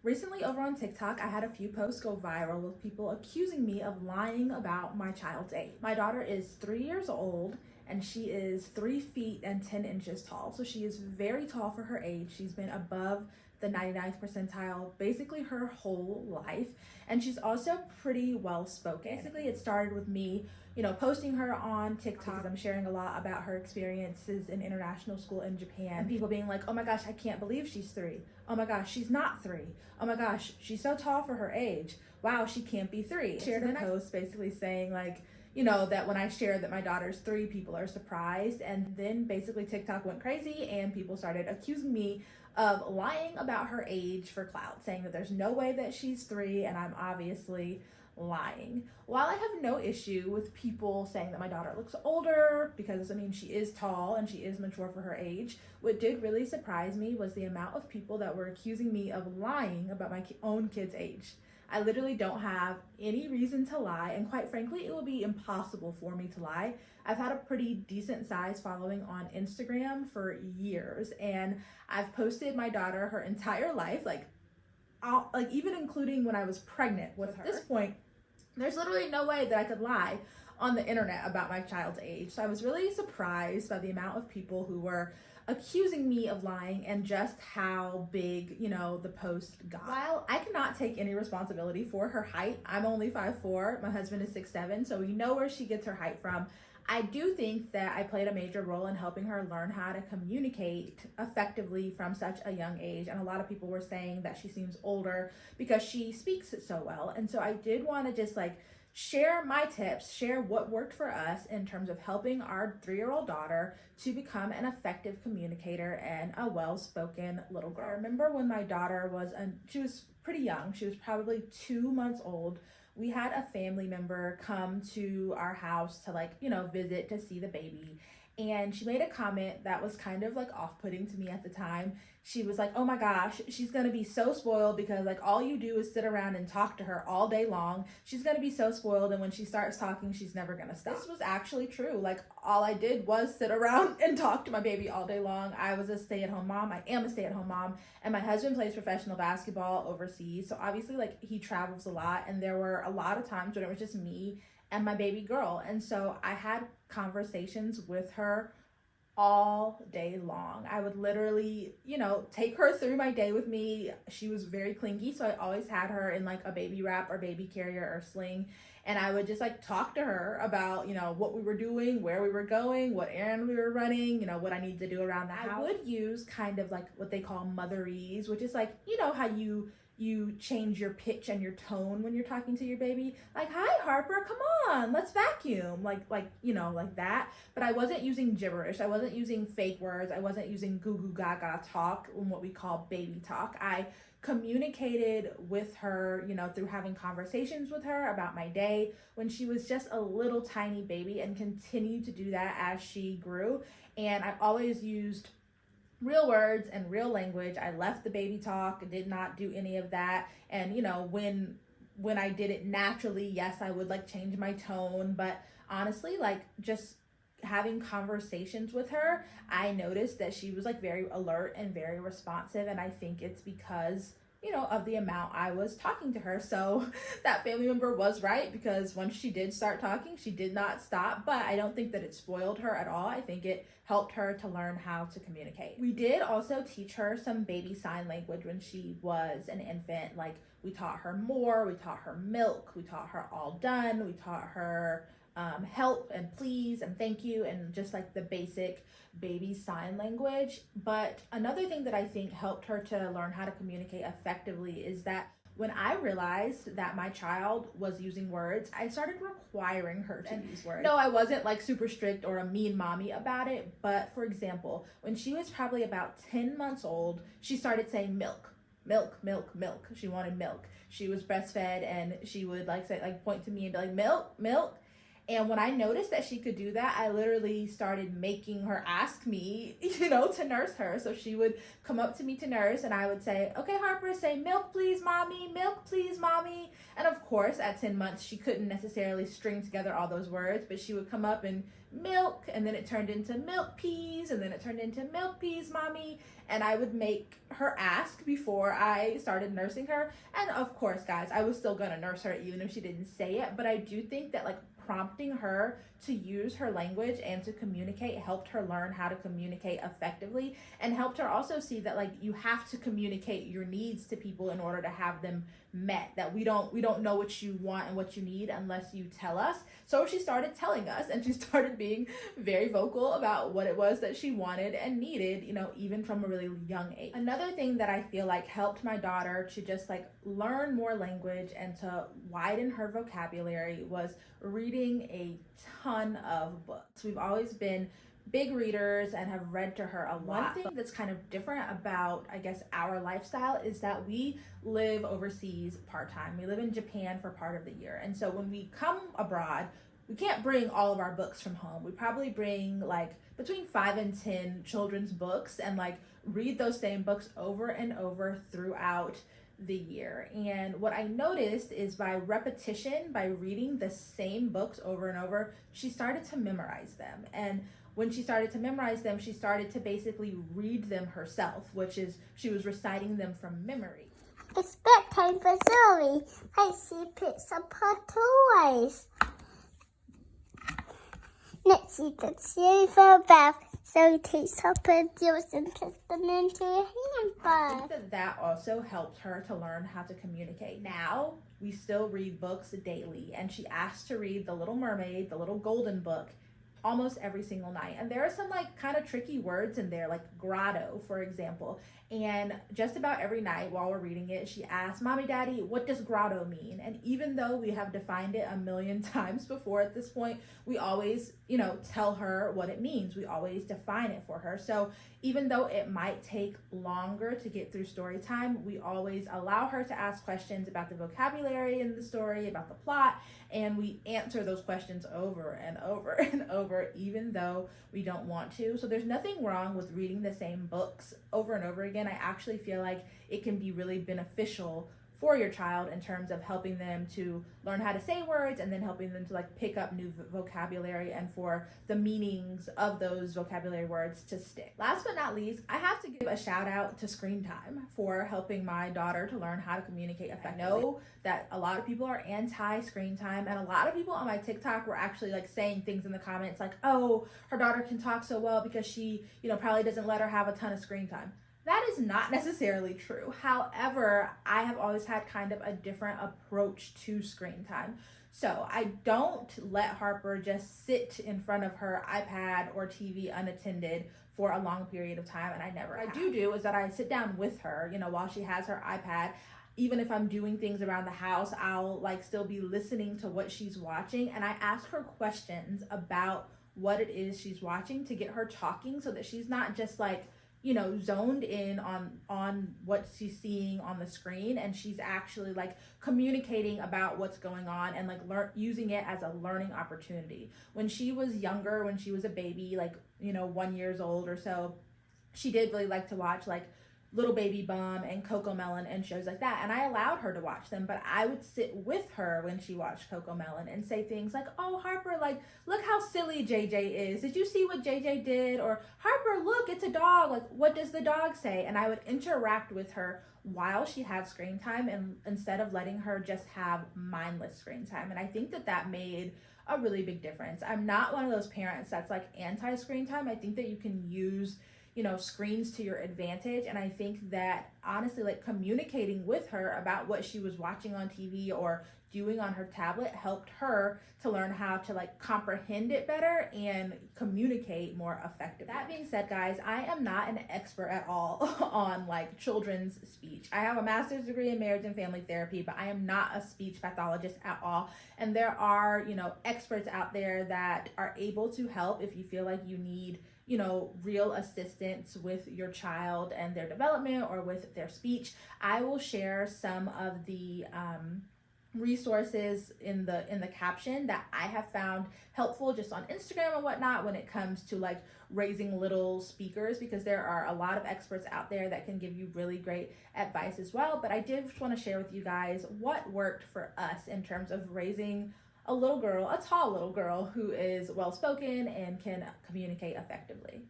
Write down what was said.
Recently over on TikTok, I had a few posts go viral with people accusing me of lying about my child's age. My daughter is 3 years old and she is 3 feet and 10 inches tall. So she is very tall for her age. She's been above the 99th percentile basically her whole life. And she's also pretty well spoken. Basically, it started with me, posting her on TikTok because I'm sharing a lot about her experiences in international school in Japan. And people being like, oh my gosh, I can't believe she's 3. Oh my gosh, she's not 3. Oh my gosh, she's so tall for her age. Wow, she can't be 3. Shared a post basically saying like, that when I shared that my daughter's 3, people are surprised. And then basically TikTok went crazy and people started accusing me of lying about her age for clout, saying that there's no way that she's 3 and I'm obviously lying. While I have no issue with people saying that my daughter looks older, because she is tall and she is mature for her age, what did really surprise me was the amount of people that were accusing me of lying about my own kid's age. I literally don't have any reason to lie, and quite frankly, it will be impossible for me to lie. I've had a pretty decent size following on Instagram for years, and I've posted my daughter her entire life, even including when I was pregnant with her. At this point, there's literally no way that I could lie on the internet about my child's age. So I was really surprised by the amount of people who were accusing me of lying and just how big, the post got. While I cannot take any responsibility for her height, I'm only 5'4", my husband is 6'7", so we know where she gets her height from. I do think that I played a major role in helping her learn how to communicate effectively from such a young age. And a lot of people were saying that she seems older because she speaks it so well. And so I did want to just share my tips, share what worked for us in terms of helping our 3-year-old daughter to become an effective communicator and a well-spoken little girl. I remember when my daughter she was pretty young. She was probably 2 months old. We had a family member come to our house to visit to see the baby. And she made a comment that was kind of off-putting to me at the time. She was like, oh my gosh, she's gonna be so spoiled because all you do is sit around and talk to her all day long. She's gonna be so spoiled, and when she starts talking, she's never gonna stop. This was actually true. All I did was sit around and talk to my baby all day long. I was a stay-at-home mom. I am a stay-at-home mom, and my husband plays professional basketball overseas. So obviously he travels a lot, and there were a lot of times when it was just me and my baby girl. And so I had conversations with her all day long. I would literally, take her through my day with me. She was very clingy, so I always had her in a baby wrap or baby carrier or sling. And I would just talk to her about, what we were doing, where we were going, what errand we were running, what I needed to do around the house. I would use kind of what they call motherese, which is how you change your pitch and your tone when you're talking to your baby. Hi Harper, come on, let's vacuum. Like that. But I wasn't using gibberish. I wasn't using fake words. I wasn't using goo goo gaga talk, what we call baby talk. I communicated with her, through having conversations with her about my day when she was just a little tiny baby, and continued to do that as she grew. And I've always used real words and real language. I left the baby talk, did not do any of that. And when I did it naturally, yes, I would change my tone, but honestly, just having conversations with her, I noticed that she was very alert and very responsive. And I think it's because of the amount I was talking to her. So that family member was right, because once she did start talking, she did not stop. But I don't think that it spoiled her at all. I think it helped her to learn how to communicate. We did also teach her some baby sign language when she was an infant. We taught her more, we taught her milk, we taught her all done, we taught her help and please and thank you, and just the basic baby sign language. But another thing that I think helped her to learn how to communicate effectively is that when I realized that my child was using words, I started requiring her to use words. No, I wasn't super strict or a mean mommy about it. But for example, when she was probably about 10 months old, she started saying milk. Milk, milk, milk. She wanted milk. She was breastfed, and she would point to me and be milk, milk. And when I noticed that she could do that, I literally started making her ask me, to nurse her. So she would come up to me to nurse, and I would say, okay, Harper, say milk, please, mommy, milk, please, mommy. And of course, at 10 months, she couldn't necessarily string together all those words, but she would come up and milk, and then it turned into milk peas, and then it turned into milk peas, mommy. And I would make her ask before I started nursing her. And of course, guys, I was still gonna nurse her even if she didn't say it, but I do think that like prompting her to use her language and to communicate helped her learn how to communicate effectively, and helped her also see that like you have to communicate your needs to people in order to have them met, that we don't know what you want and what you need unless you tell us. So she started telling us, and she started being very vocal about what it was that she wanted and needed, you know, even from a really young age. Another thing that I feel like helped my daughter to just like learn more language and to widen her vocabulary was reading a ton of books. We've always been big readers and have read to her a lot. One thing that's kind of different about, I guess, our lifestyle is that we live overseas part-time. We live in Japan for part of the year. And so when we come abroad, we can't bring all of our books from home. We probably bring like between 5 and 10 children's books and like read those same books over and over throughout the year. And what I noticed is by repetition, by reading the same books over and over, she started to memorize them. And when she started to memorize them, she started to basically read them herself, which is she was reciting them from memory. It's bedtime for Zoe. I see picks up her toys. Let's see the silver bath. Zoe takes her pillows and puts them into her I handbag. think that also helped her to learn how to communicate. Now, we still read books daily, and she asked to read The Little Mermaid, the Little Golden Book, almost every single night. And there are some like kind of tricky words in there, like grotto, for example. And just about every night while we're reading it, she asks, Mommy, Daddy, what does grotto mean? And even though we have defined it a million times before at this point, we always, you know, tell her what it means. We always define it for her. So even though it might take longer to get through story time, we always allow her to ask questions about the vocabulary in the story, about the plot, and we answer those questions over and over and over, even though we don't want to. So there's nothing wrong with reading the same books over and over again. I actually feel like it can be really beneficial for your child in terms of helping them to learn how to say words and then helping them to like pick up new vocabulary and for the meanings of those vocabulary words to stick. Last but not least, I have to give a shout out to Screen Time for helping my daughter to learn how to communicate effectively. I know that a lot of people are anti Screen Time, and a lot of people on my TikTok were actually like saying things in the comments like, oh, her daughter can talk so well because she, you know, probably doesn't let her have a ton of screen time. That is not necessarily true. However, I have always had kind of a different approach to screen time. So I don't let Harper just sit in front of her iPad or TV unattended for a long period of time, and I never have. What I do is that I sit down with her, you know, while she has her iPad. Even if I'm doing things around the house, I'll like still be listening to what she's watching, and I ask her questions about what it is she's watching to get her talking so that she's not just like, you know, zoned in on what she's seeing on the screen, and she's actually like communicating about what's going on and like using it as a learning opportunity. When she was younger, when she was a baby, like, you know, 1 year old or so, she did really like to watch like Little Baby Bum and Coco Melon and shows like that, and I allowed her to watch them, but I would sit with her when she watched Coco Melon and say things like, oh, Harper, like, look how silly JJ is. Did you see what JJ did? Or, Harper, look, it's a dog. Like, what does the dog say? And I would interact with her while she had screen time, and instead of letting her just have mindless screen time. And I think that that made a really big difference. I'm not one of those parents that's like anti-screen time. I think that you can use, you know, screens to your advantage. And I think that honestly, like communicating with her about what she was watching on TV or doing on her tablet helped her to learn how to like comprehend it better and communicate more effectively. That being said, guys, I am not an expert at all on like children's speech. I have a master's degree in marriage and family therapy, but I am not a speech pathologist at all. And there are, you know, experts out there that are able to help if you feel like you need, you know, real assistance with your child and their development or with their speech. I will share some of the resources in the caption that I have found helpful just on Instagram and whatnot when it comes to like raising little speakers, because there are a lot of experts out there that can give you really great advice as well. But I did want to share with you guys what worked for us in terms of raising a little girl, a tall little girl who is well spoken and can communicate effectively.